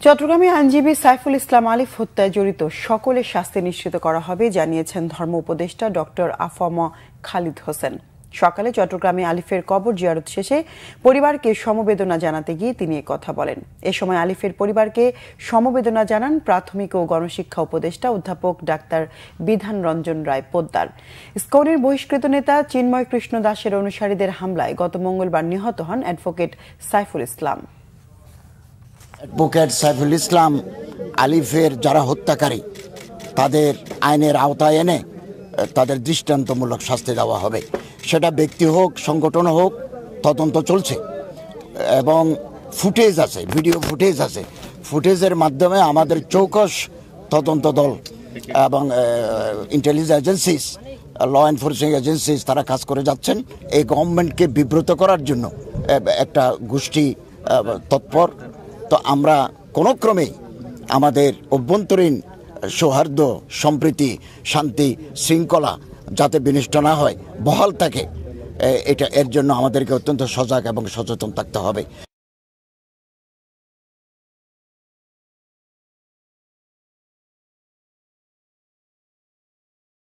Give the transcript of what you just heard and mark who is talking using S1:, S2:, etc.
S1: চট্টগ্রামে আইনজীবী সাইফুল ইসলাম আলিফ হত্যায় জড়িত সকলের শাস্তি নিশ্চিত করা হবে জানিয়েছেন ধর্ম উপদেষ্টা ডক্টর আফম খালিদ হোসেন। সকালে চট্টগ্রামে আলিফের কবর জিয়ারত শেষে পরিবারকে সমবেদনা জানাতে গিয়ে তিনি কথা বলেন। এ সময় আলিফের পরিবারকে সমবেদনা জানান প্রাথমিক ও গণশিক্ষা উপদেষ্টা অধ্যাপক ডাক্তার বিধান রঞ্জন রায় পোদ্দার। ইসকনের বহিষ্কৃত নেতা চিন্ময় কৃষ্ণ দাসের অনুসারীদের হামলায় গত মঙ্গলবার নিহত হন অ্যাডভোকেট সাইফুল ইসলাম।
S2: অ্যাডভোকেট সাইফুল ইসলাম আলিফের যারা হত্যাকারী তাদের আইনের আওতায় এনে তাদের দৃষ্টান্তমূলক শাস্তি দেওয়া হবে। সেটা ব্যক্তি হোক, সংগঠন হোক, তদন্ত চলছে এবং ফুটেজ আছে, ভিডিও ফুটেজ আছে। ফুটেজের মাধ্যমে আমাদের চৌকস তদন্ত দল এবং intelligence agencies, law enforcing agencies তারা কাজ করে যাচ্ছেন এই গভর্নমেন্টকে বিব্রত করার জন্য। একটা গোষ্ঠী তৎপর। তো আমরা কোনো ক্রমেই আমাদের অভ্যন্তরীণ সৌহার্দ্য, সম্প্রীতি, শান্তি, শৃঙ্খলা যাতে বিনষ্ট না হয়, বহাল থাকে, এর জন্য আমাদেরকে অত্যন্ত সজাগ এবং সচেতন থাকতে হবে।